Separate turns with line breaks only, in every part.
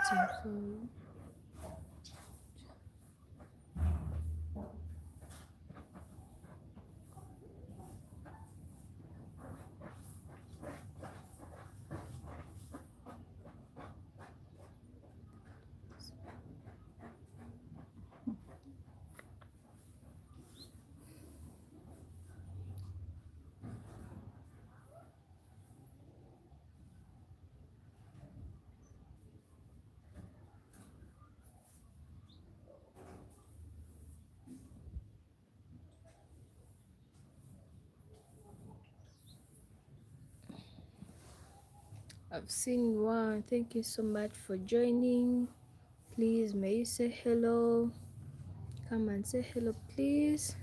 waiting for you. I've seen one. Thank you so much for joining. Please, may you say hello? Come and say hello, please.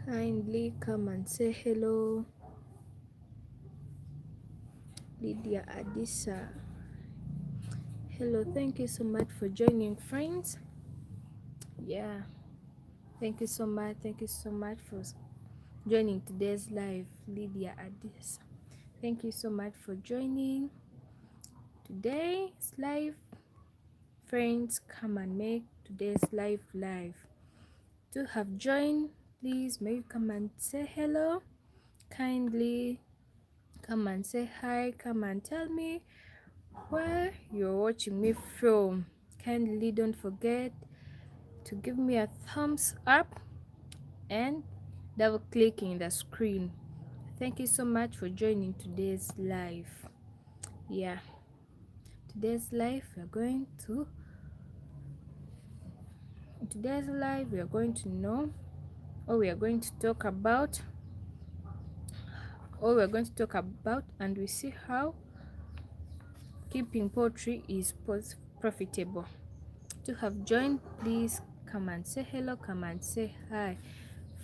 Kindly come and say hello. Lydia Adisa. Hello, thank you so much for joining, friends. Yeah, thank you so much. Thank you so much for joining today's live, Lydia Adisa. Thank you so much for joining today's live. Friends, come and make today's live live. To have joined, please may you come and say hello. Kindly come and say hi. Come and tell me where you're watching me from. Kindly don't forget to give me a thumbs up and double clicking the screen. Thank you so much for joining today's live. Yeah, today's live we are going to know, or we are going to talk about, and we see how keeping poultry is profitable. To have joined, please come and say hello, come and say hi.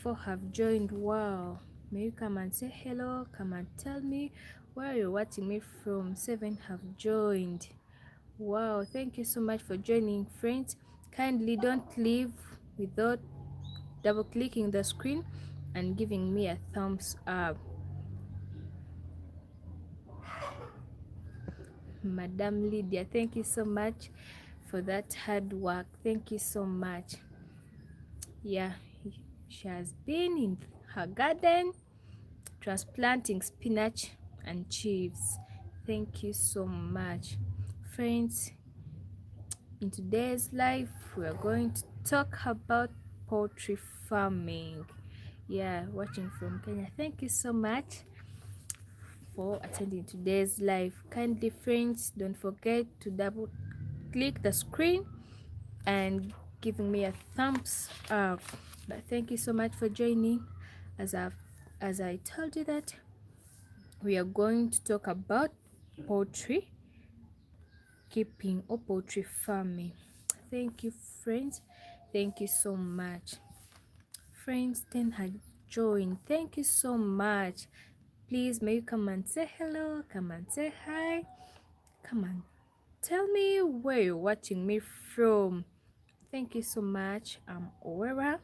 For have joined, wow, may you come and say hello, come and tell me where you're watching me from. 7 have joined. Wow, thank you so much for joining, friends. Kindly don't leave without double clicking the screen and giving me a thumbs up. Madam Lydia, thank you so much for that hard work. Thank you so much. Yeah, she has been in her garden transplanting spinach and chives. Thank you so much, friends. In today's life, we are going to talk about poultry farming. Yeah, watching from Kenya. Thank you so much for attending today's live. Kindly, friends, don't forget to double click the screen and giving me a thumbs up. But thank you so much for joining. As I told you that we are going to talk about poultry keeping or poultry farming. Thank you, friends. Thank you so much. Friends, 10 have joined. Thank you so much. Please, may you come and say hello, come and say hi, come and tell me where you're watching me from. Thank you so much. I'm Uwera.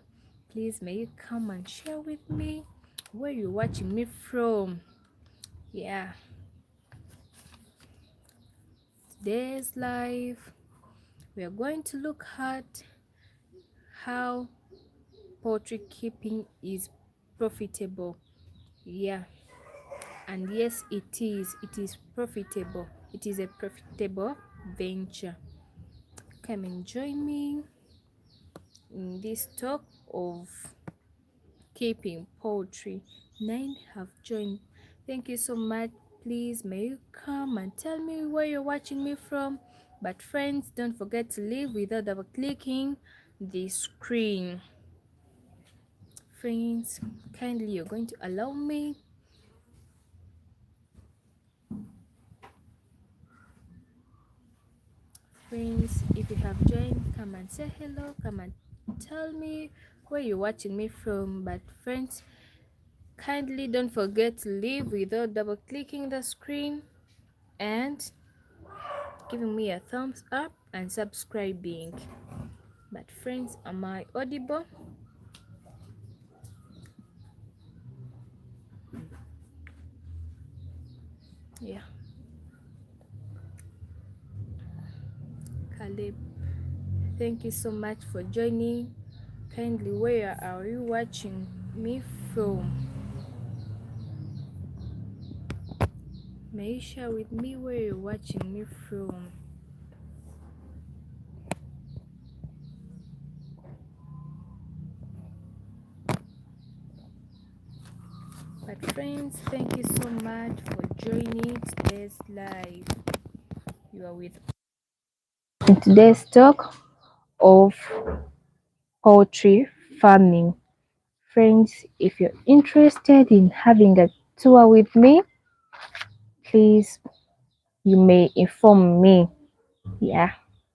Please, may you come and share with me where you're watching me from. Yeah. Today's live, we are going to look at how poultry keeping is profitable. Yeah, and yes, it is profitable. It is a profitable venture. Come and join me in this talk of keeping poultry. 9 have joined. Thank you so much. Please, may you come and tell me where you're watching me from. But friends, don't forget to leave without double clicking the screen. Friends, kindly you're going to allow me friends, if you have joined, come and say hello, come and tell me where you're watching me from. But friends, kindly don't forget to leave without double clicking the screen and giving me a thumbs up and subscribing. But friends, am I audible? Yeah, Caleb, thank you so much for joining. Kindly, where are you watching me from? May you share with me where you're watching me from? But friends, thank you so much for joining today's live. You are with in today's talk of poultry farming. Friends, if you're interested in having a tour with me, please, you may inform me. Yeah,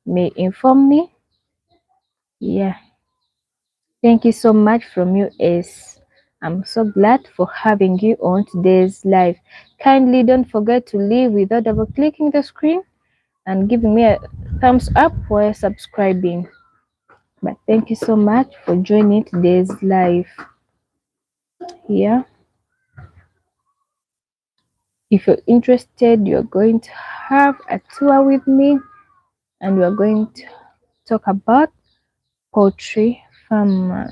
may inform me. Yeah, thank you so much from US. I'm so glad for having you on today's live. Kindly don't forget to leave without double clicking the screen and giving me a thumbs up while subscribing. But thank you so much for joining today's live. Yeah, if you're interested, you're going to have a tour with me and we're going to talk about poultry farm.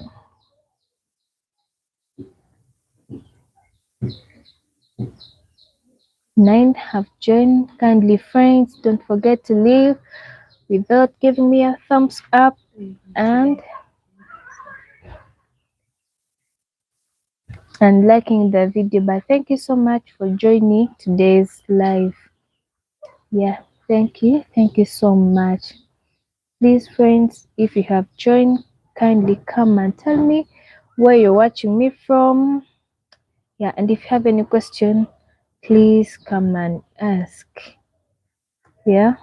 9 have joined. Kindly friends, don't forget to leave without giving me a thumbs up and liking the video. But thank you so much for joining today's live. Yeah, thank you so much. Please friends, if you have joined, kindly come and tell me where you're watching me from. Yeah, and if you have any question, please come and ask. Yeah,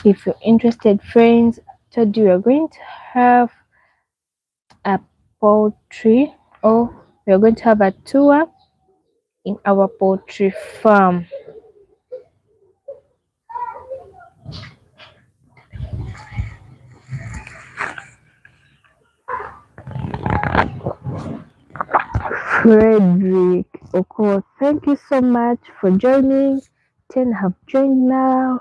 if you're interested friends, told you we're going to have a poultry, or we're going to have a tour in our poultry farm. Frederick, of course, thank you so much for joining. 10 have joined now.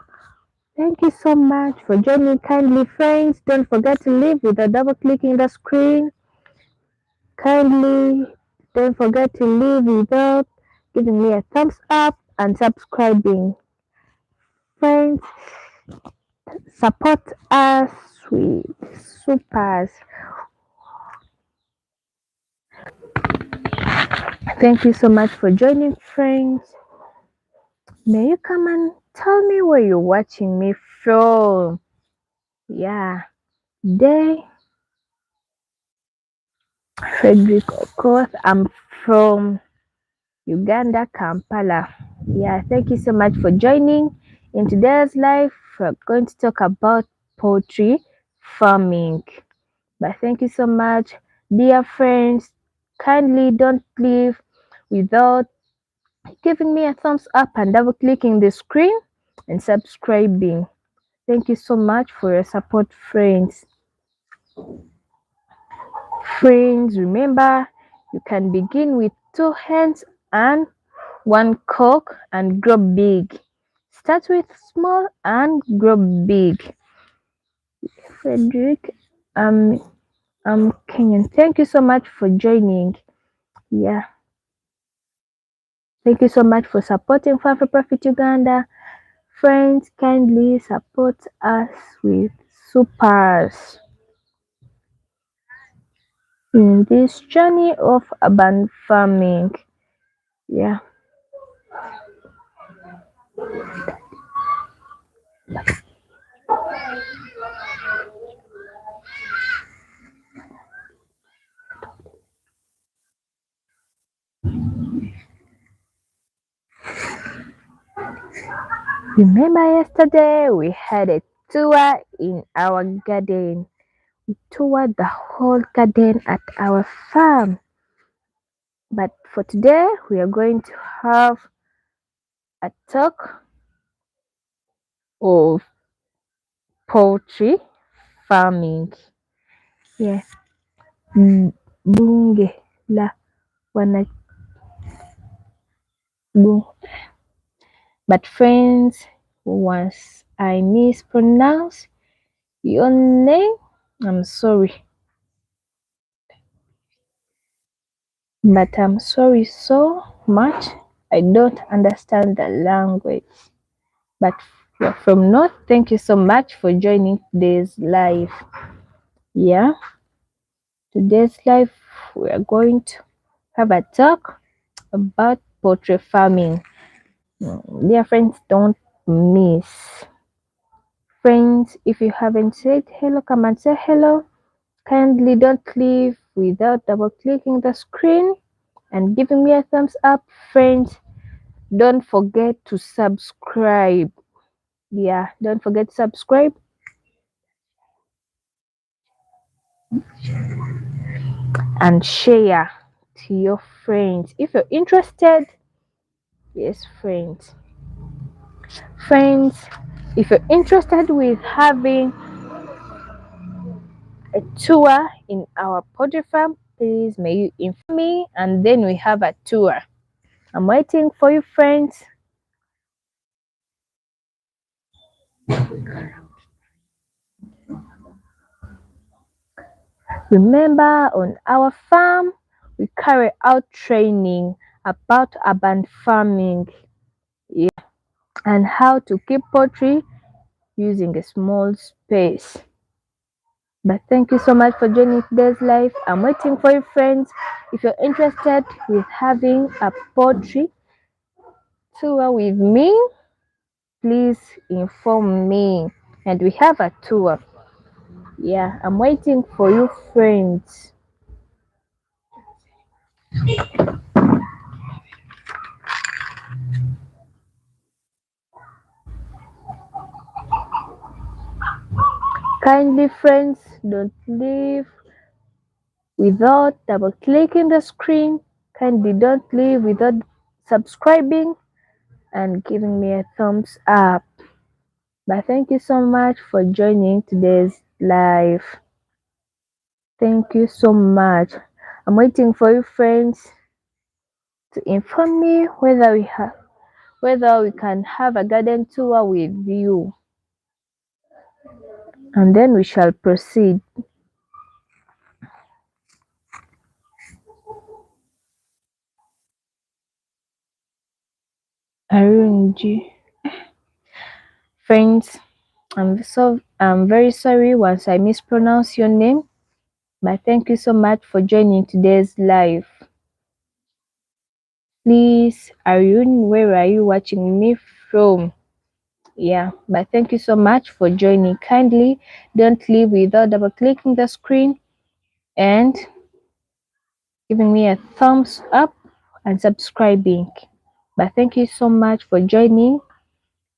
Thank you so much for joining. Kindly friends, don't forget to leave without double clicking the screen. Kindly don't forget to leave without giving me a thumbs up and subscribing. Friends, support us with supers. Thank you so much for joining, friends. May you come and tell me where you're watching me from? Yeah, today, Frederick, of course, I'm from Uganda, Kampala. Yeah, thank you so much for joining. In today's live, we're going to talk about poultry farming. But thank you so much, dear friends. Kindly don't leave without giving me a thumbs up and double clicking the screen and subscribing. Thank you so much for your support, friends. Friends, remember you can begin with 2 hands and 1 cock and grow big. Start with small and grow big. Frederick, I'm Kenyan. Thank you so much for joining. Yeah. Thank you so much for supporting Farm for Profit Uganda. Friends, kindly support us with supers in this journey of urban farming. Yeah. Remember yesterday we had a tour in our garden. We toured the whole garden at our farm. But for today we are going to have a talk of poultry farming. Yes. Bunge la wana Go. But friends, once I mispronounce your name, I'm sorry. But I'm sorry so much. I don't understand the language. But you're from North, thank you so much for joining today's live. Yeah, today's live, we are going to have a talk about poultry farming. Dear friends, don't miss. Friends, if you haven't said hello, come and say hello. Kindly don't leave without double clicking the screen and giving me a thumbs up. Friends, don't forget to subscribe. Yeah, don't forget to subscribe and share to your friends if you're interested. Yes, friends. Friends, if you're interested with having a tour in our poultry farm, please may you inform me and then we have a tour. I'm waiting for you, friends. Remember, on our farm, we carry out training about urban farming, yeah, and how to keep poultry using a small space. But thank you so much for joining today's live. I'm waiting for you, friends. If you're interested with having a poultry tour with me, please inform me. And we have a tour. Yeah, I'm waiting for you, friends. Kindly, friends, don't leave without double clicking the screen. Kindly don't leave without subscribing and giving me a thumbs up. But thank you so much for joining today's live. Thank you so much. I'm waiting for you, friends, to inform me whether we can have a garden tour with you, and then we shall proceed. Arunji. Friends, I'm very sorry once I mispronounce your name, but thank you so much for joining today's live. Please, Arun, where are you watching me from? Yeah, but thank you so much for joining. Kindly don't leave without double clicking the screen and giving me a thumbs up and subscribing. But thank you so much for joining.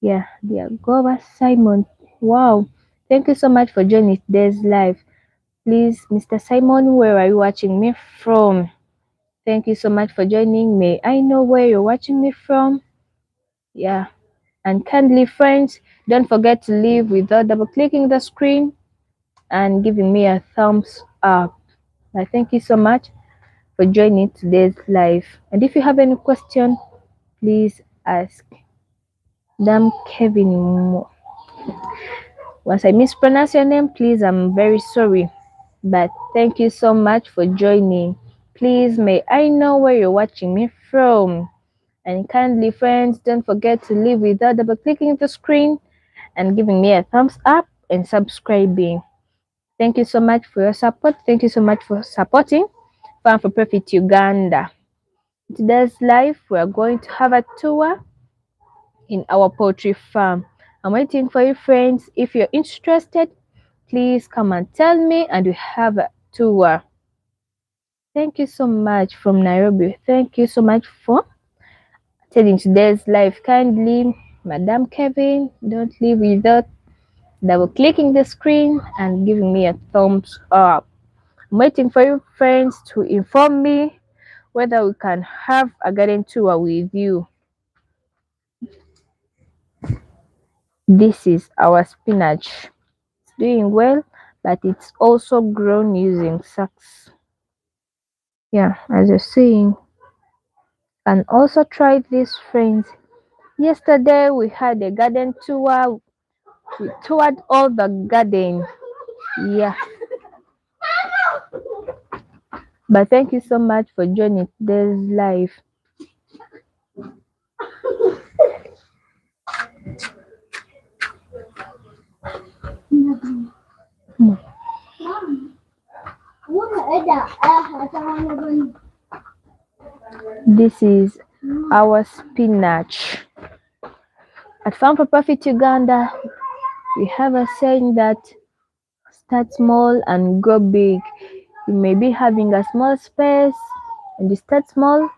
Yeah, dear Gova Simon. Wow, thank you so much for joining today's live. Please, Mr. Simon, where are you watching me from? Thank you so much for joining. May I know where you're watching me from? Yeah, and kindly, friends, don't forget to leave without double clicking the screen and giving me a thumbs up. I thank you so much for joining today's live. And if you have any question, please ask. Dam Kevin. Once I mispronounce your name, please, I'm very sorry. But thank you so much for joining. Please, may I know where you're watching me from? And kindly, friends, don't forget to leave without double clicking the screen and giving me a thumbs up and subscribing. Thank you so much for your support. Thank you so much for supporting Farm for Profit Uganda. Today's live, we are going to have a tour in our poultry farm. I'm waiting for you, friends. If you're interested, please come and tell me and we have a tour. Thank you so much from Nairobi. Thank you so much for attending today's live. Kindly, Madam Kevin, don't leave without double clicking the screen and giving me a thumbs up. I'm waiting for you, friends, to inform me whether we can have a garden tour with you. This is our spinach. It's doing well, but it's also grown using sacks. Yeah, as you're seeing, And also try this, friends. Yesterday we had a garden tour. We toured all the garden. Yeah. But thank you so much for joining today's live. This is our spinach. At Farm for Profit Uganda, we have a saying that start small and grow big. You may be having a small space and you start small,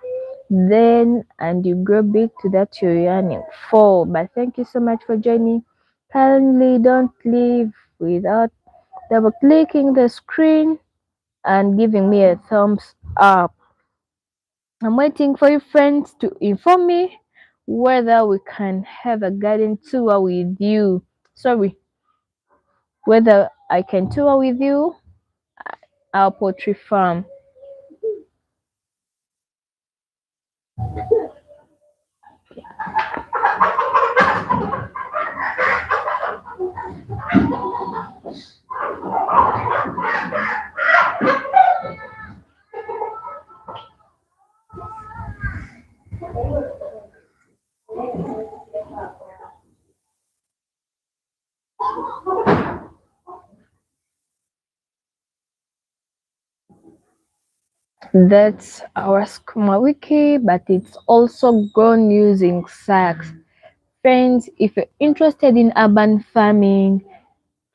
then and you grow big to that you're yearning for. But thank you so much for joining. Kindly don't leave without double clicking the screen and giving me a thumbs up. I'm waiting for you friends to inform me whether we can have a garden tour with you. Sorry, whether I can tour with you our poultry farm. That's our Skuma Wiki, but it's also grown using sacks. Friends, if you're interested in urban farming,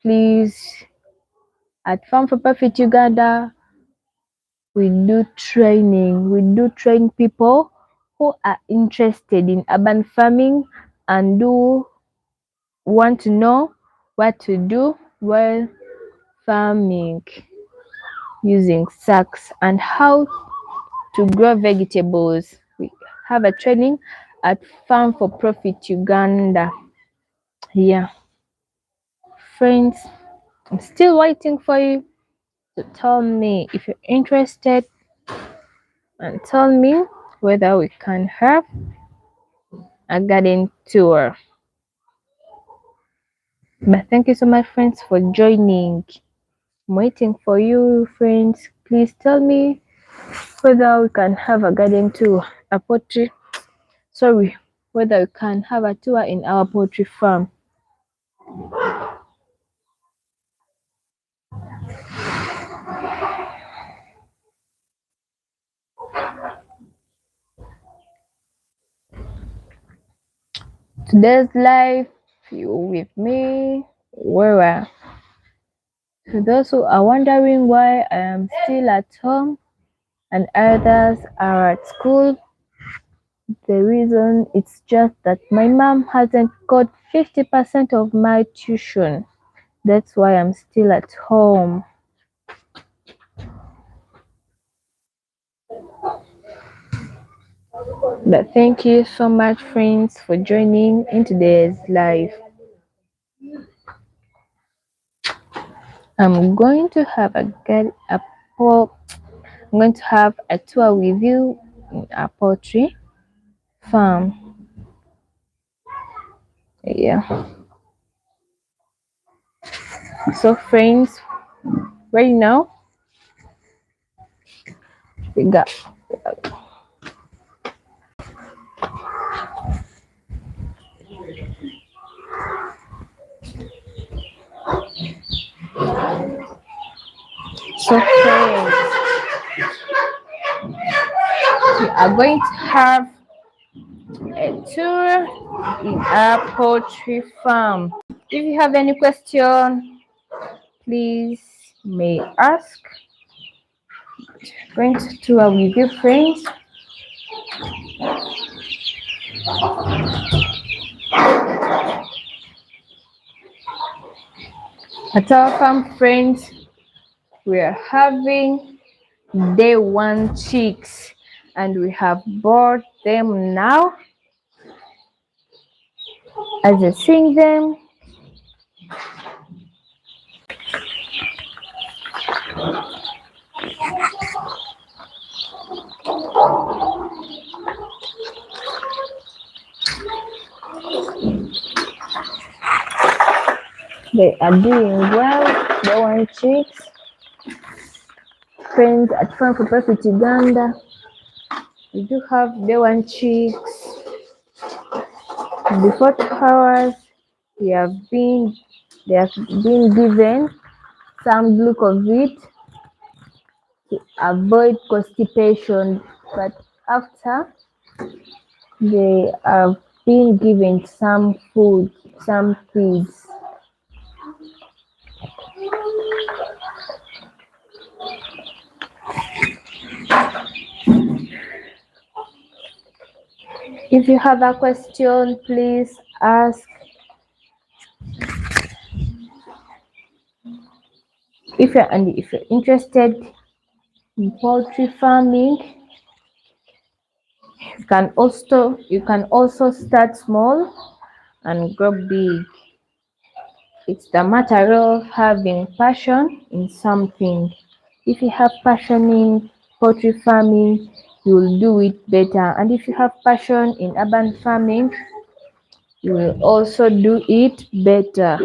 please, at Farm for Profit Uganda, we do training. We do train people who are interested in urban farming and do want to know what to do while farming using sacks and how to grow vegetables. We have a training at Farm for Profit Uganda. Yeah, friends, I'm still waiting for you to tell me if you're interested and tell me whether we can have a garden tour. But thank you so much, friends, for joining. I'm waiting for you, friends. Please tell me whether we can have a garden tour, a poultry. Sorry, whether we can have a tour in our poultry farm. Today's live, you with me, Uwera. To those who are wondering why I am still at home and others are at school, the reason it's just that my mom hasn't got 50% of my tuition. That's why I'm still at home. But thank you so much, friends, for joining in today's live. I'm going to have po- I'm going to have a tour with you in a poultry farm. Yeah. So, friends, right now we got so friends, we are going to have a tour in our poultry farm. If you have any question, please may ask. Going to tour with you, friends. At our farm, friends, we are having day one chicks, and we have bought them now. As you see them,
They are doing well. They want chicks. Friends at Farm for Profit Uganda. We do have they want chicks. Before 2 hours, we have been they have been given some glucovit to avoid constipation, but after they have been given some food, some feeds. If you have a question, please ask. If you're interested in poultry farming, you can also start small and grow big. It's the matter of having passion in something. If you have passion in poultry farming, you'll do it better. And if you have passion in urban farming, you will also do it better.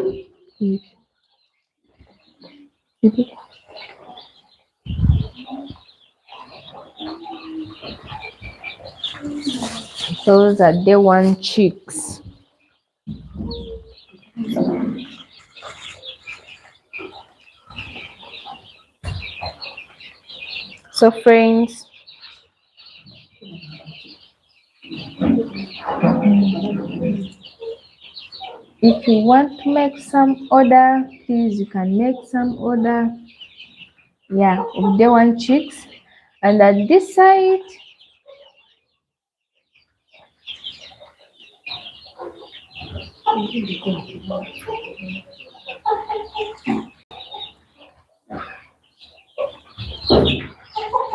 Those are day one chicks. So friends, if you want to make some order, please you can make some order. Yeah, of day one chicks. And at this side,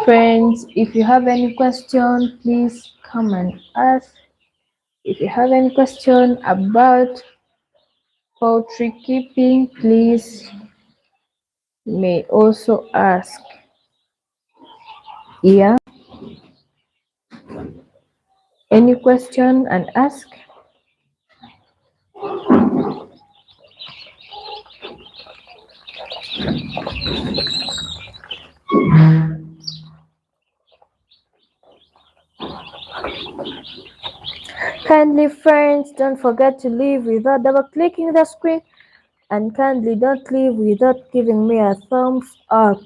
friends, if you have any question, please come and ask. If you have any question about poultry keeping, please may also ask. Yeah, any question and ask. Kindly friends, don't forget to leave without double clicking the screen, and kindly don't leave without giving me a thumbs up.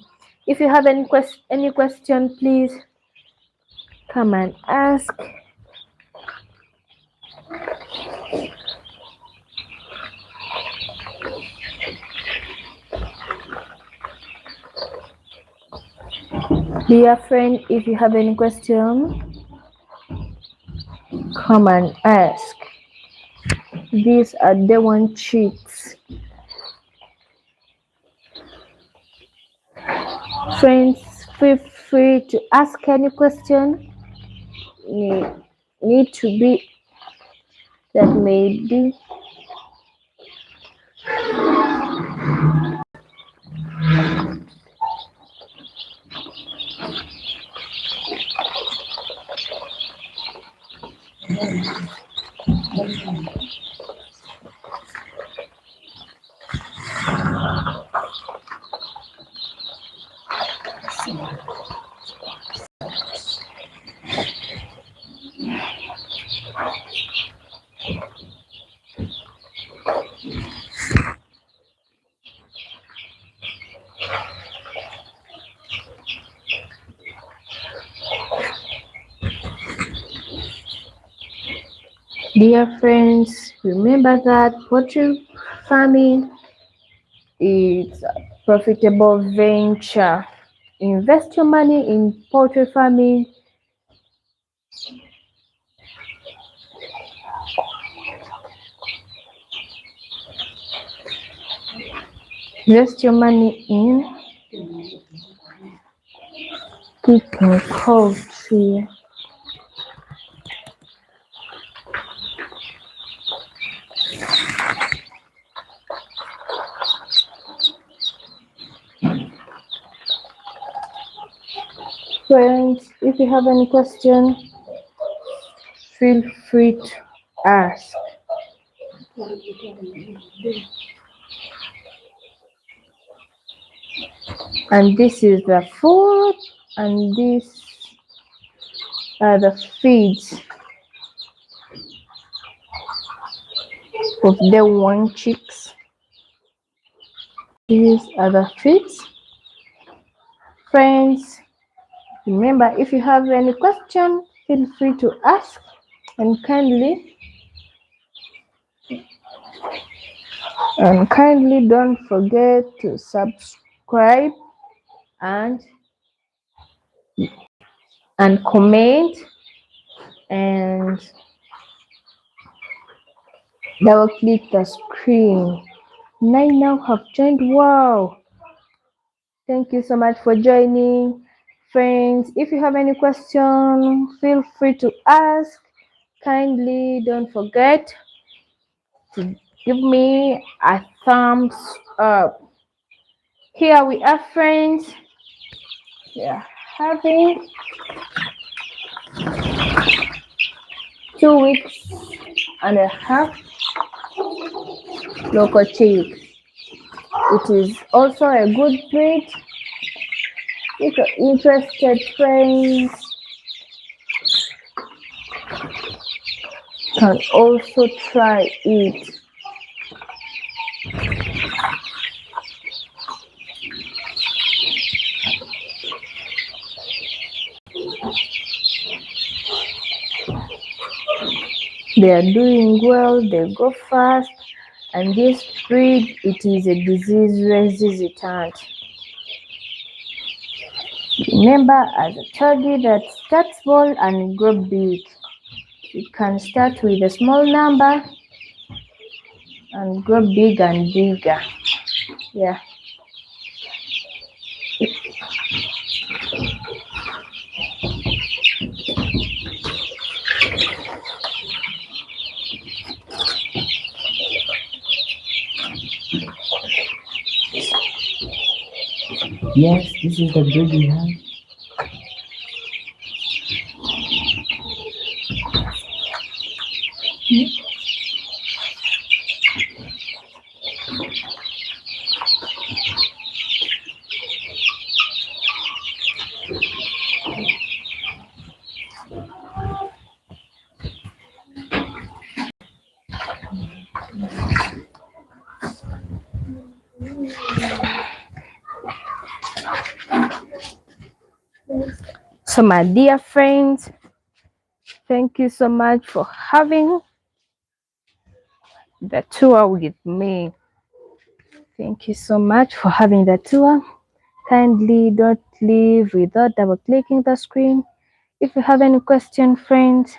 If you have any question, please come and ask. Dear friend, if you have any question, come and ask. These are the one chicks. Friends, feel free to ask any question. Need to be that may be Dear friends, remember that poultry farming is a profitable venture. Invest your money in poultry farming. Invest your money in keeping poultry. Friends, if you have any question, feel free to ask. And this is the food, and these are the feeds of the one chicks. These are the feeds. Friends, remember, if you have any question, feel free to ask, and kindly don't forget to subscribe and comment and double click the screen. 9 now have joined. Wow, thank you so much for joining. Friends, if you have any question, feel free to ask. Kindly don't forget to give me a thumbs up. Here we are, friends. We are having 2 weeks and a half local chick. It is also a good breed. If you're interested, friends can also try it. They are doing well, they go fast, and this breed, it is a disease resistant. Remember, as I told you, that start small and grow big. You can start with a small number and grow big and bigger. Yeah.
Yes, this is the breed we have.
So, my dear friends, thank you so much for having the tour with me. Thank you so much for having the tour. Kindly don't leave without double clicking the screen. If you have any question, friends,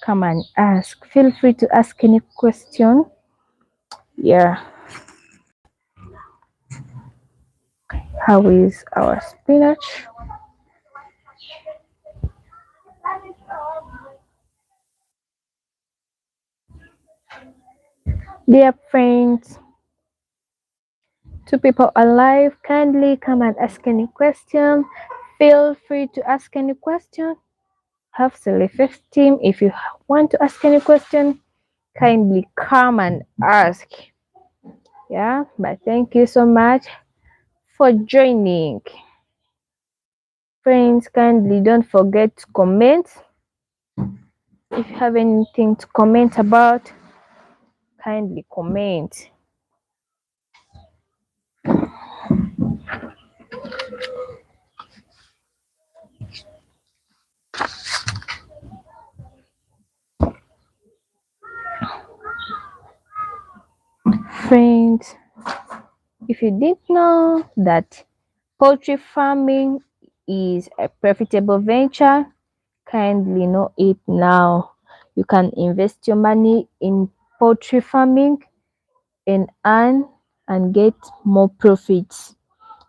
come and ask. Feel free to ask any question. Yeah. How is our spinach? Dear friends, two people alive, kindly come and ask any question. Feel free to ask any question. Have self-esteem. If you want to ask any question, kindly come and ask. Yeah, but thank you so much for joining. Friends, kindly don't forget to comment. If you have anything to comment about, kindly comment. Friends, if you didn't know that poultry farming is a profitable venture, kindly know it now. You can invest your money in poultry farming and earn and get more profits.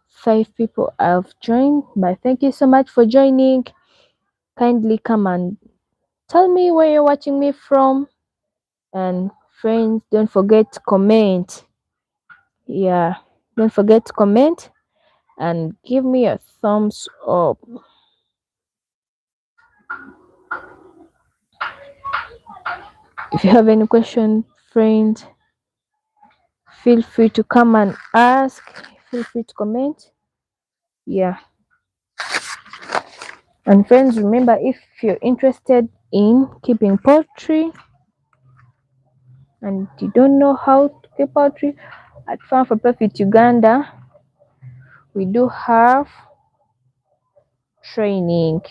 5 people have joined, but thank you so much for joining. Kindly come and tell me where you're watching me from. And friends, don't forget to comment. Yeah, don't forget to comment and give me a thumbs up. If you have any question, friends, feel free to come and ask. Feel free to comment. Yeah. And friends, remember, if you're interested in keeping poultry and you don't know how to keep poultry, at Farm for Profit Uganda, we do have training.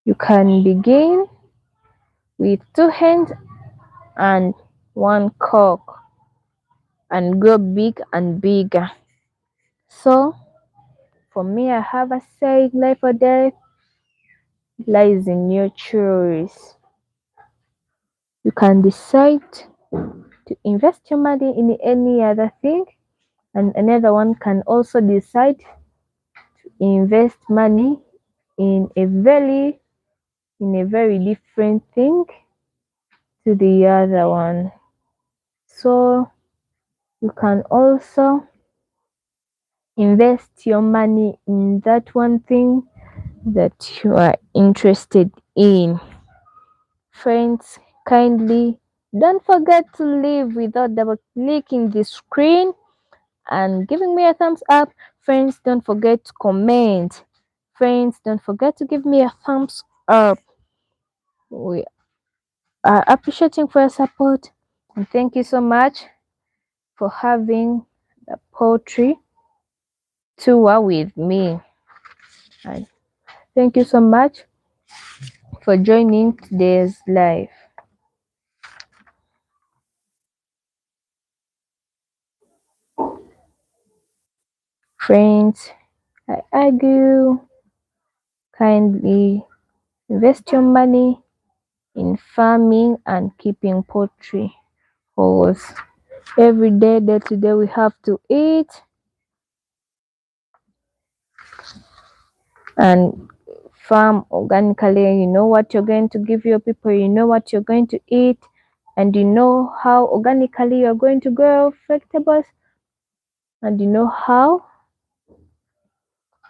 You can begin with 2 hens and 1 cock and grow big and bigger. So, for me, I have a saying: life or death lies in your choice. You can decide to invest your money in any other thing, and another one can also decide to invest money in a very different thing to the other one. So you can also invest your money in that one thing that you are interested in. Friends, kindly don't forget to leave without double clicking the screen and giving me a thumbs up. Friends, don't forget to comment. Friends, don't forget to give me a thumbs up. We are appreciating for your support, and thank you so much for having the poetry tour with me. And thank you so much for joining today's live. Friends, I argue, kindly invest your money in farming and keeping poultry, because every day to day, we have to eat, and farm organically. You know what you're going to give your people, you know what you're going to eat, and you know how organically you're going to grow vegetables, and you know how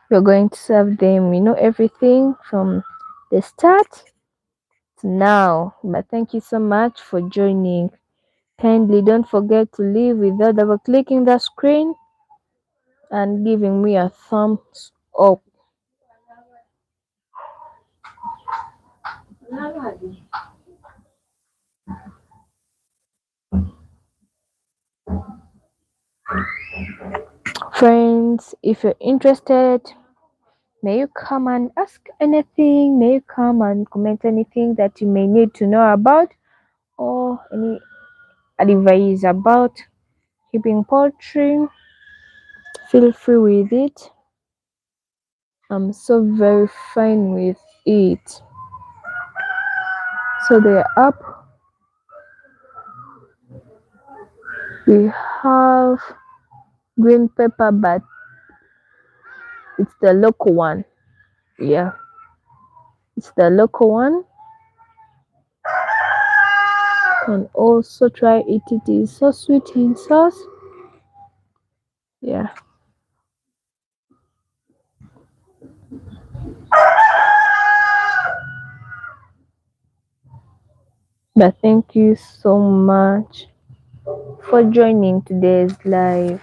you're going to serve them. You know everything from the start to now. But thank you so much for joining. Kindly don't forget to leave without double clicking the screen and giving me a thumbs up. Friends, if you're interested, may you come and ask anything, may you come and comment anything that you may need to know about, or any advice about keeping poultry. Feel free with it. I'm so very fine with it. So the app, we have green pepper, but it's the local one. Yeah, it's the local one. You can also try it. It is so sweet in sauce. Yeah. But thank you so much for joining today's live.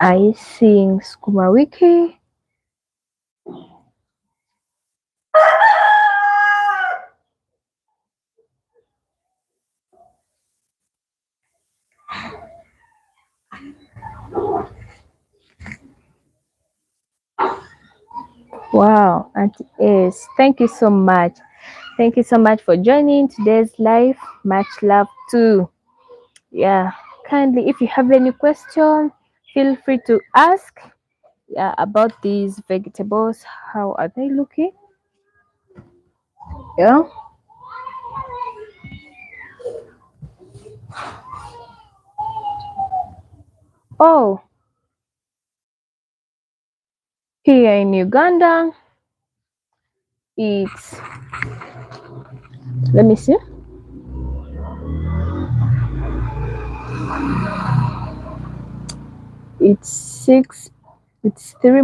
I sing Skuma Wiki. Wow, Auntie Ace, thank you so much. Thank you so much for joining today's live. Much love too. Yeah, kindly, if you have any question, feel free to ask. Yeah, about these vegetables, how are they looking? Yeah. Oh, here in Uganda, it's, let me see, it's six, it's 3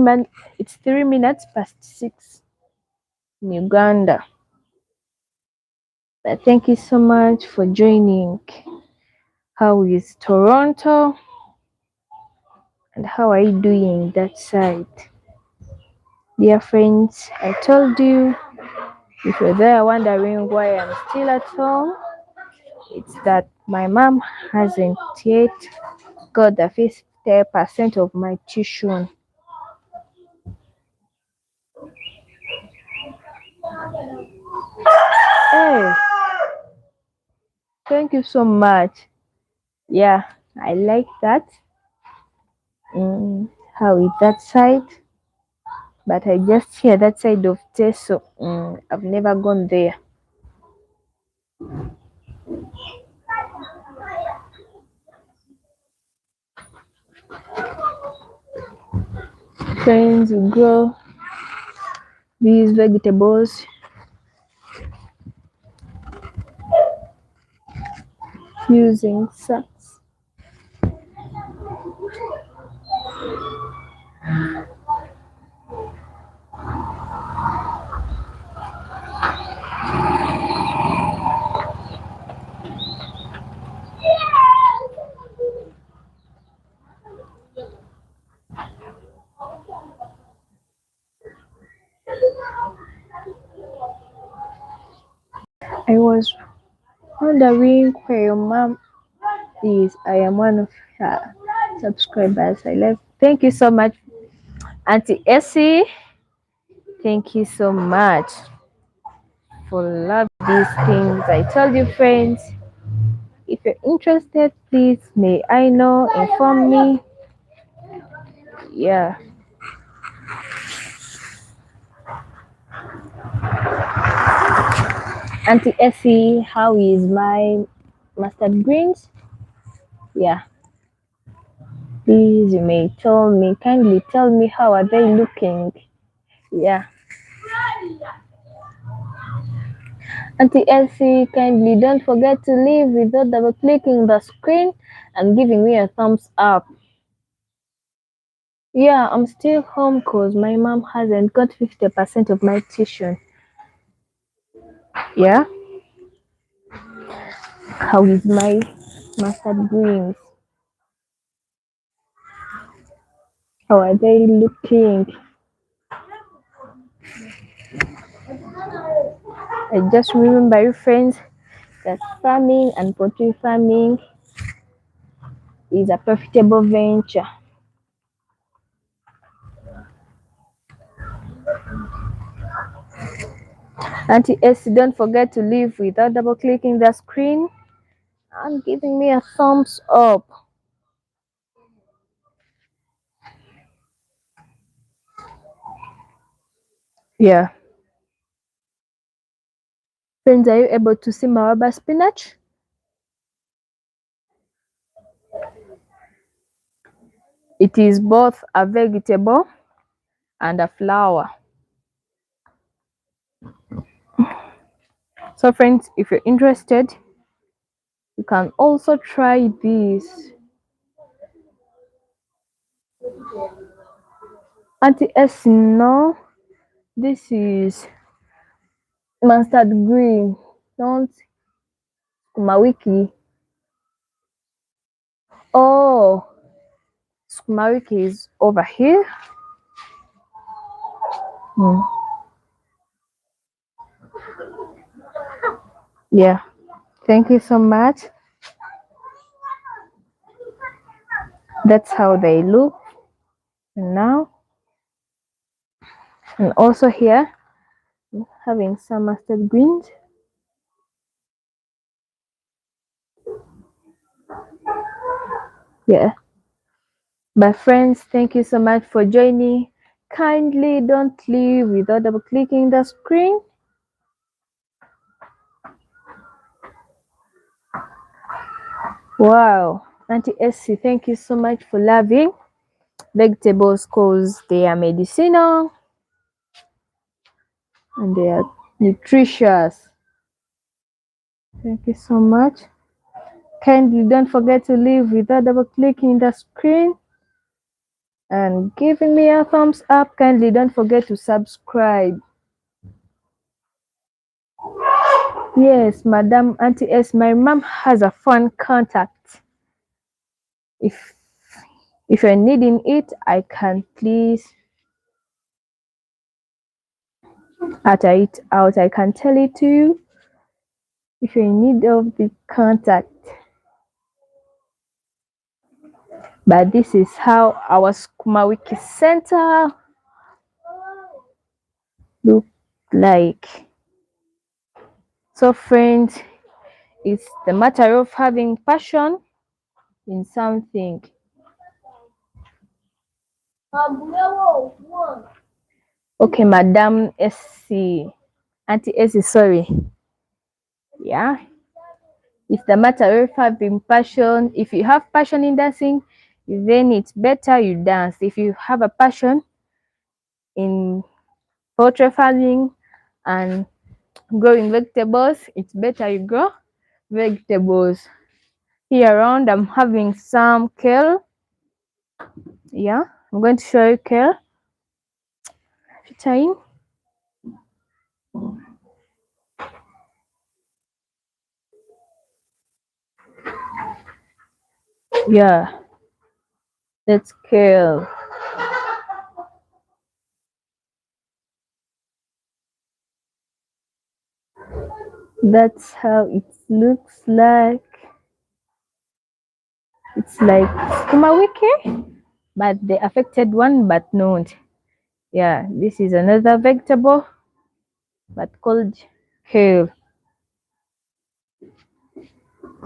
minutes past 6 in Uganda. But thank you so much for joining. How is Toronto? And how are you doing that side? Dear friends, I told you, if you're there wondering why I'm still at home, it's that my mom hasn't yet got the 50% of my tuition. Hey, thank you so much. Yeah, I like that. Mm, how is that side? But I just hear that side of Teso. I've never gone there. Trying to grow these vegetables using sacks. I was wondering where your mom is. I am one of her subscribers. I love. Thank you so much, Auntie Essie. Thank you so much for love these things. I told you, friends. If you're interested, please may I know. Inform me. Yeah, Auntie Essie, how is my mustard greens? Yeah, please you may tell me. Kindly tell me how are they looking. Yeah. Auntie Elsie, kindly don't forget to leave without double clicking the screen and giving me a thumbs up. Yeah, I'm still home because my mom hasn't got 50% of my tuition. Yeah, how is my mustard greens? How are they looking? I just remember you friends that farming and poultry farming is a profitable venture. Auntie Essie, don't forget to leave without double clicking the screen and giving me a thumbs up. Yeah. Friends, are you able to see Maraba spinach? It is both a vegetable and a flower. So friends, if you're interested, you can also try this. Auntie S, no, this is mustard green, don't skumawiki. Oh, skumawiki is over here. Hmm. Yeah, thank you so much. That's how they look now. And also here, having some mustard greens. Yeah, But friends, thank you so much for joining. Kindly don't leave without double clicking the screen. Wow, Auntie Essie, thank you so much for loving vegetables because they are medicinal and they are nutritious. Thank you so much. Kindly don't forget to leave without double clicking the screen and giving me a thumbs up. Kindly don't forget to subscribe. Yes, Madam Auntie S, my mom has a fun contact. If if you're needing it, I can please utter it out. I can tell it to you if you're in need of the contact. But this is how our Skuma Wiki Center look like. So friends, it's the matter of having passion in something. Okay, Madam SC, Auntie SC, sorry. Yeah, it's the matter of having passion. If you have passion in dancing, then it's better you dance. If you have a passion in poultry farming and growing vegetables, it's better you grow vegetables. Here around, I'm having some kale. Yeah, I'm going to show you kale. Time. Yeah, that's kale. That's how it looks like. It's like skumawiki, but the affected one, but not. Yeah, this is another vegetable, but called kale.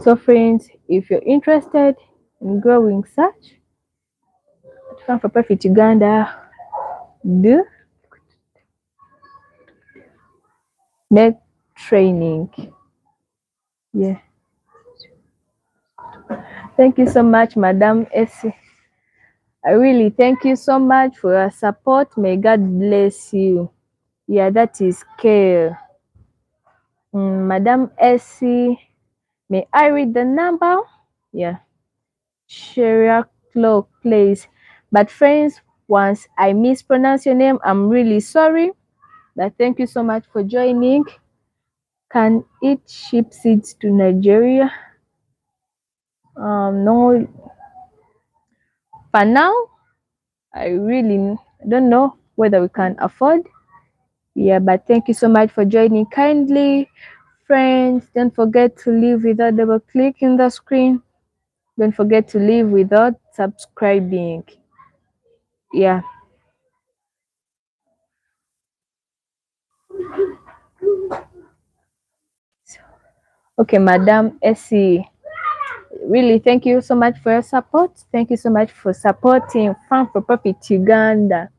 So friends, if you're interested in growing such, Farm for Profit Uganda, do make training. Yeah. Thank you so much, Madam Essie. I really thank you so much for your support. May God bless you. Yeah, that is kale. Madam Essie, may I read the number? Yeah. Sharia Cloak, please. But friends, once I mispronounce your name, I'm really sorry. But thank you so much for joining. Can it ship seeds to Nigeria? No. For now, I really don't know whether we can afford. Yeah, but thank you so much for joining kindly. Friends, don't forget to leave without double clicking the screen. Don't forget to leave without subscribing. Yeah. Okay, Madam Essie. Really, thank you so much for your support. Thank you so much for supporting Farm for Profit Uganda.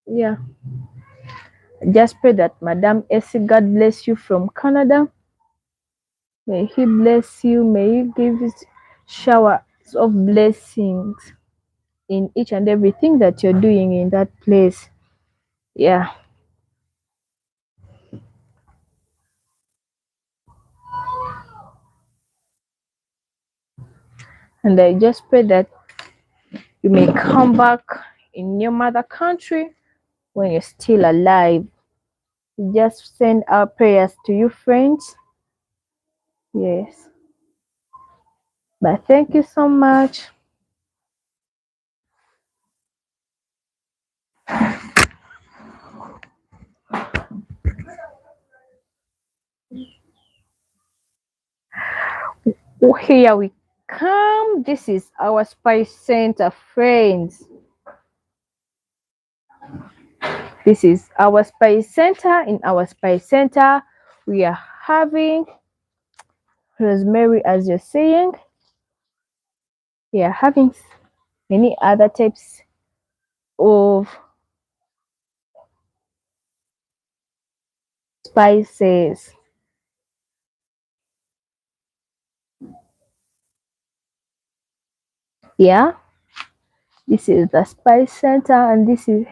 Yeah. Just pray that Madam Essie, God bless you from Canada. May He bless you. May He give you showers of blessings in each and everything that you're doing in that place. Yeah. And I just pray that you may come back in your mother country when you're still alive. Just send our prayers to you, friends. Yes. But thank you so much. Oh, here we come. This is our Spice Center, friends. This is our Spice Center. In our Spice Center, we are having rosemary, as you're saying. We are having many other types of spices. Yeah, this is the spice center, and this is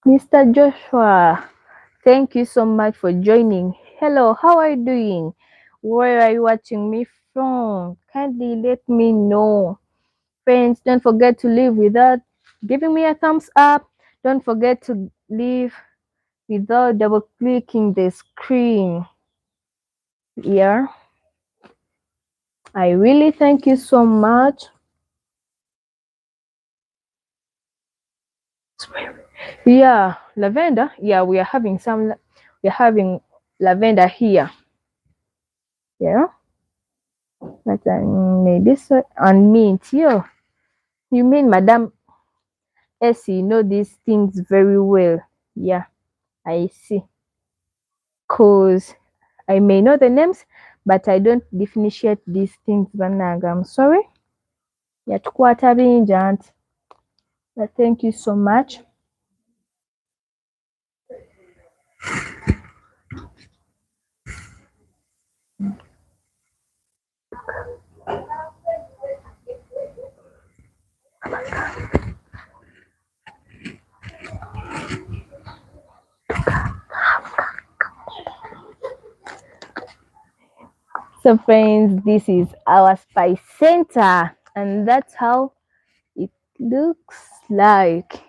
Mr. Joshua. Thank you so much for joining. Hello, how are you doing? Where are you watching me from? Kindly let me know. Friends, don't forget to leave without giving me a thumbs up. Don't forget to leave without double clicking the screen. Yeah, I really thank you so much. Yeah, lavender. Yeah, we're having lavender here. Yeah, but maybe so. And mint. Yeah, you mean Madam Essie know these things very well. Yeah, I see. Cause I may know the names, but I don't differentiate these things. Banaga, I'm sorry. Yatukwata bingi anti. But thank you so much. So friends, this is our spice center, and that's how it looks like.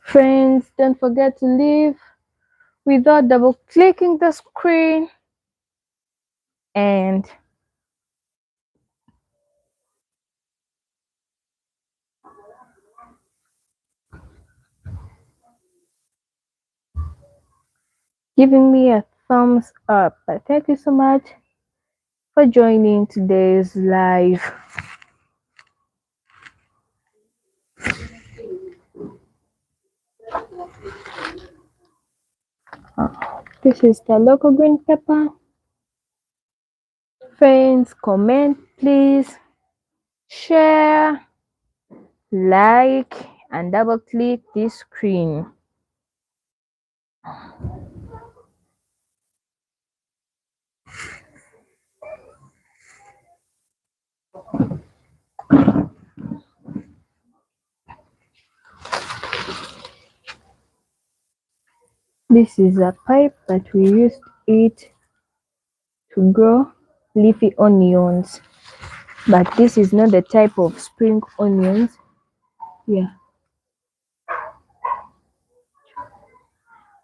Friends, don't forget to leave without double clicking the screen and giving me a thumbs up. But thank you so much for joining today's live. This is the local green pepper. Friends, comment please, share, like, and double click this screen. This is a pipe that we used it to grow leafy onions, but this is not the type of spring onions. Yeah.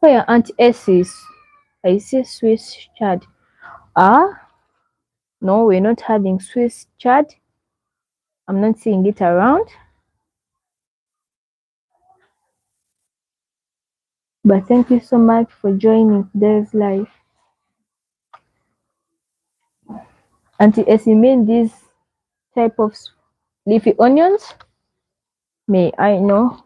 Oh yeah, Aunt Essie's. I see Swiss chard. Ah, no, we're not having Swiss chard. I'm not seeing it around. But thank you so much for joining today's live. Auntie Essie made this type of leafy onions. May I know?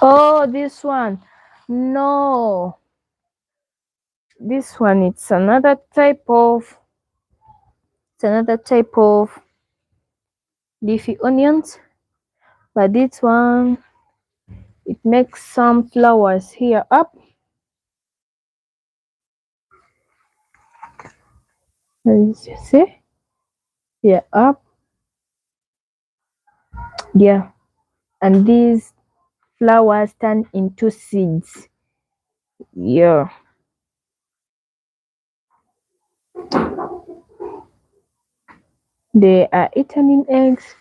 Oh, this one. No. This one it's another type of leafy onions, but this one it makes some flowers here up. As you see, here up. Yeah, and these flowers turn into seeds. Yeah, they are eaten in eggs.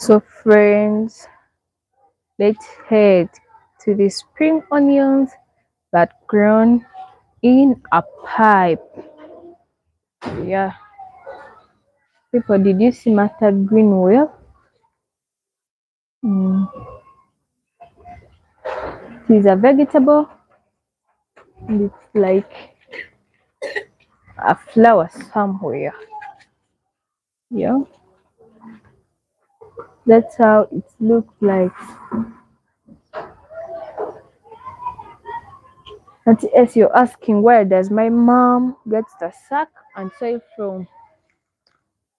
So friends, let's head to the spring onions that grown in a pipe. Yeah, people, did you see mustard green well? Mm. It is a vegetable and it's like a flower somewhere. Yeah, that's how it looks like. And as you're asking, where does my mom get the sack and soil from?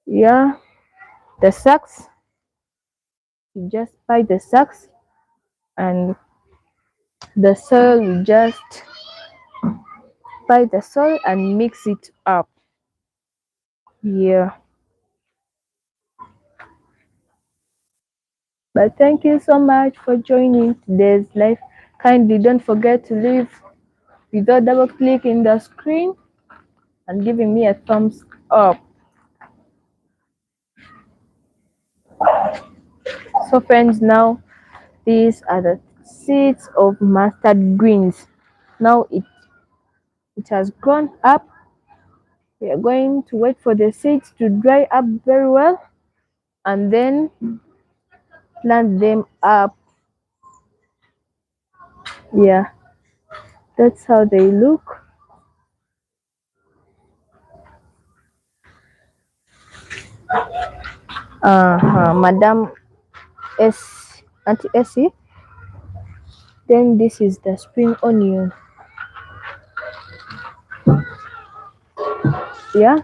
Yeah, the sacks, you just buy the sacks and the soil, you just buy the soil and mix it up. Yeah, but thank you so much for joining today's live. Kindly don't forget to leave without double clicking the screen and giving me a thumbs up. So friends, now these are the seeds of mustard greens. Now it has grown up. We are going to wait for the seeds to dry up very well and then plant them up. Yeah, that's how they look. Madam S, Auntie Essie. Then this is the spring onion. Yeah,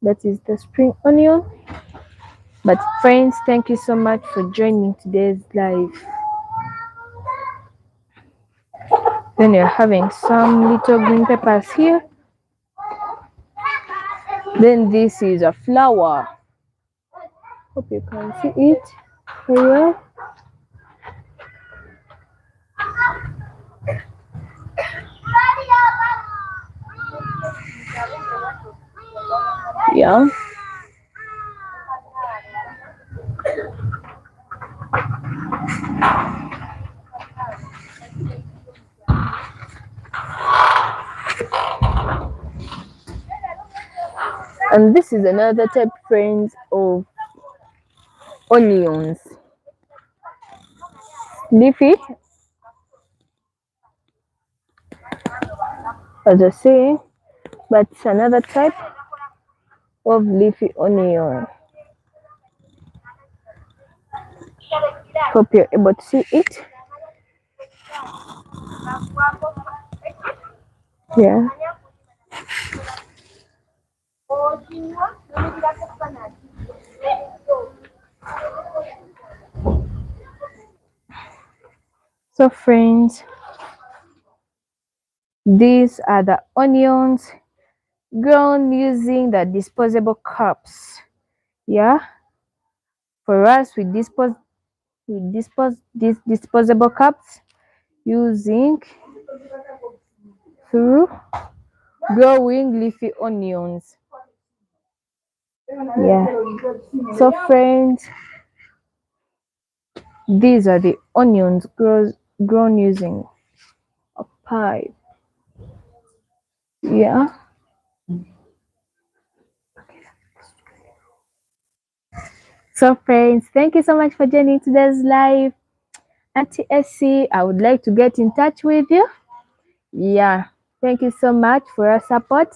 that is the spring onion. But friends, thank you so much for joining today's live. Then you're having some little green peppers here. Then this is a flower. Hope you can see it very well. Yeah. And this is another type, friends, of onions. Leafy, as I say, but it's another type of leafy onion. Hope you're able to see it. Yeah. So friends, these are the onions grown using the disposable cups. Yeah. For us, we dispose these disposable cups using through growing leafy onions. Yeah. So friends, these are the onions grown using a pipe. Yeah. So friends, thank you so much for joining today's live. Auntie SC, I would like to get in touch with you. Yeah. Thank you so much for your support.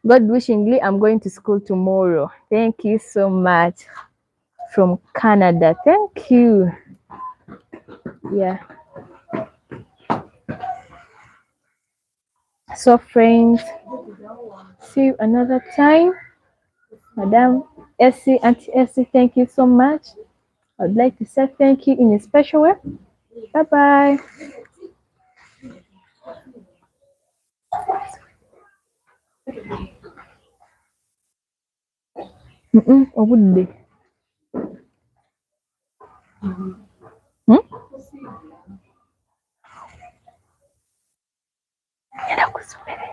God wishingly, I'm going to school tomorrow. Thank you so much. From Canada. Thank you. Yeah. So friends, see you another time. Madam Essie, Auntie Essie, thank you so much. I'd like to say thank you in a special way. Bye bye. Obude. Hmm? Yenda kusubiri.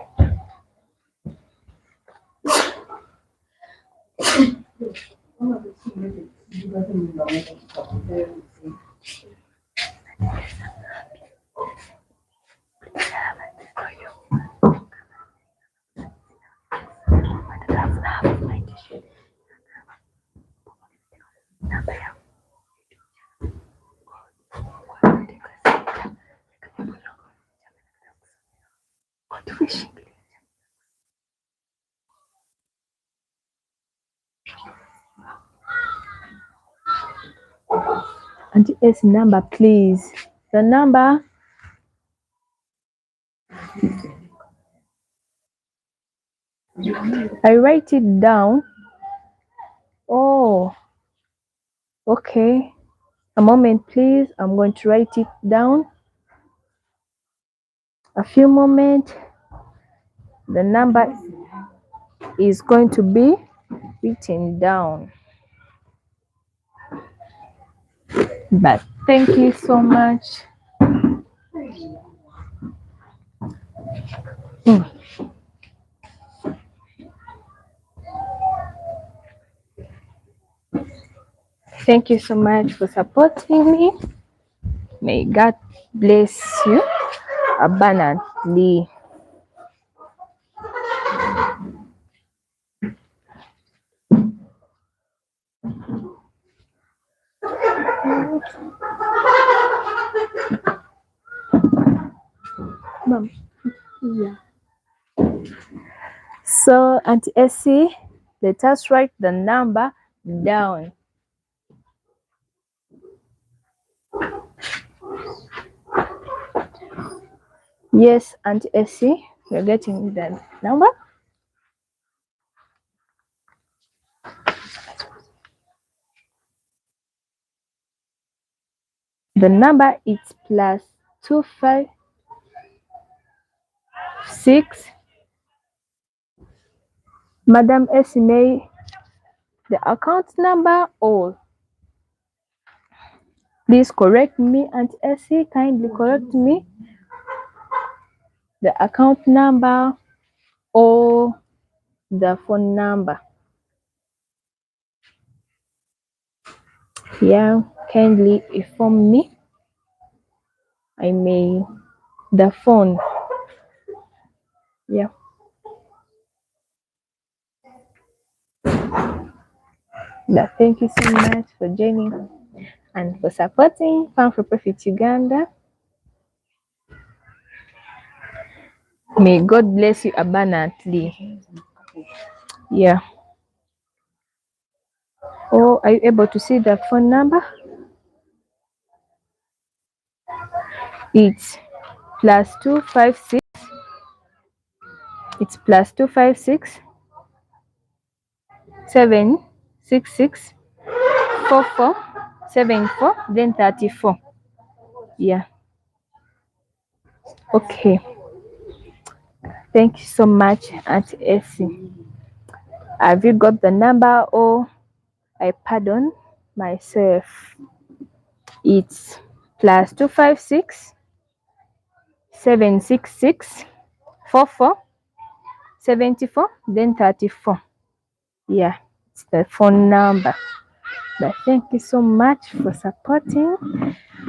Auntie S number, please. The number. I write it down. Oh, okay. A moment, please. I'm going to write it down. A few moments. The number is going to be written down. But thank you so much. Mm. Thank you so much for supporting me. May God bless you abundantly. Mom, yeah. So, Auntie Essie, let us write the number down. Yes, Auntie Essie, you're getting the number. The number is +256. Madam Essie, may the account number or please correct me, Auntie Essie, kindly correct me. The account number or the phone number. Yeah, kindly inform me. I may the phone. Yeah. Yeah. Thank you so much for joining and for supporting Farm for Profit Uganda. May God bless you abundantly. Yeah. Oh, are you able to see the phone number? It's +256. It's +256 766 4474 then 34. Yeah. Okay. Thank you so much, Auntie Essie. Have you got the number or I pardon myself? It's +256 766 4474 then 34. Yeah, it's the phone number. But thank you so much for supporting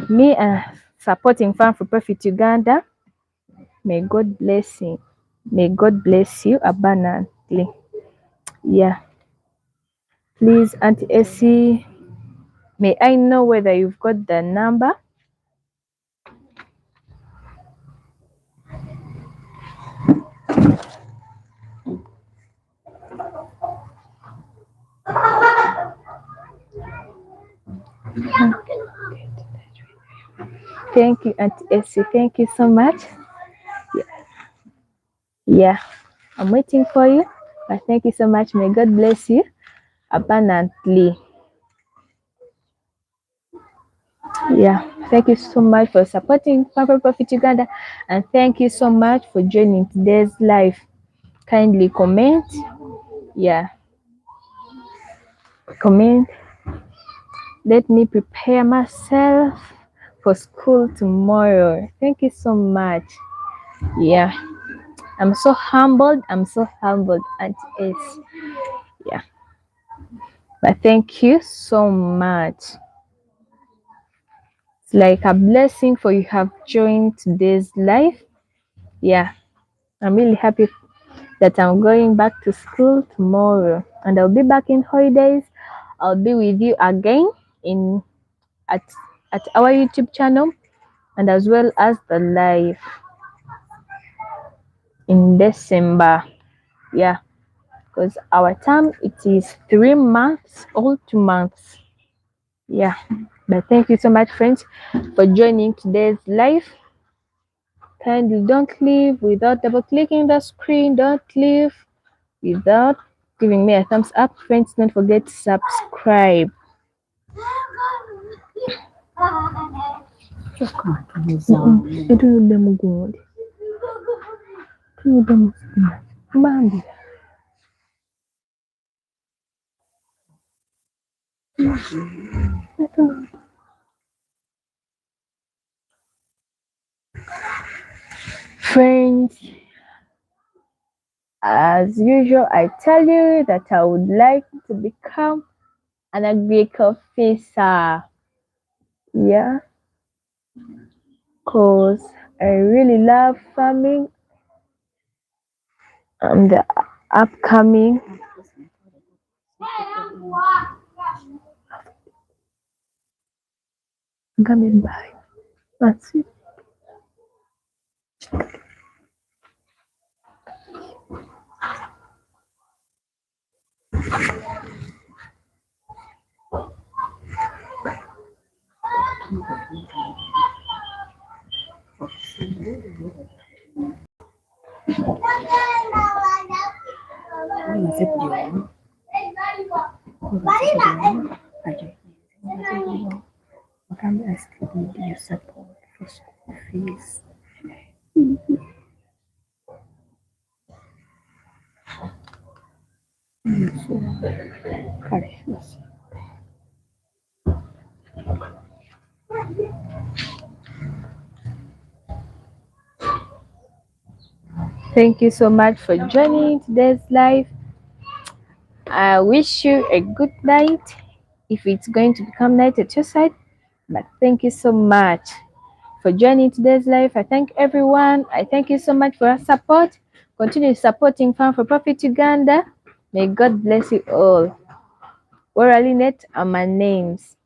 me and supporting Farm for Profit Uganda. May God bless you. May God bless you abundantly. Yeah. Please, Auntie Essie, may I know whether you've got the number? Thank you, Auntie Essie. Thank you so much. Yeah, I'm waiting for you. But thank you so much. May God bless you abundantly. Yeah, thank you so much for supporting Papa Profit Uganda, and thank you so much for joining today's live. Kindly comment. Yeah, comment. Let me prepare myself for school tomorrow. Thank you so much. Yeah, I'm so humbled. I'm so humbled, Auntie S. Yeah. But thank you so much. It's like a blessing for you have joined today's life. Yeah, I'm really happy that I'm going back to school tomorrow and I'll be back in holidays. I'll be with you again in at our YouTube channel and as well as the live in December. Yeah, because our term it is 3 months or 2 months. Yeah, but thank you so much, friends, for joining today's live. Kindly don't leave without double clicking the screen. Don't leave without giving me a thumbs up. Friends, don't forget to subscribe. Tunudde mugundi. Tunudde mugundi. Bambi. Friends, as usual, I tell you that I would like to become an agriculture officer. Yeah, because I really love farming and the upcoming coming by. That's it.
Makambi I still need your support for school fees. Kare.
Thank you so much for joining today's live. I wish you a good night if it's going to become night at your side. But thank you so much for joining today's live. I thank everyone. I thank you so much for your support. Continue supporting Farm for Profit Uganda. May God bless you all. Uwera are my names.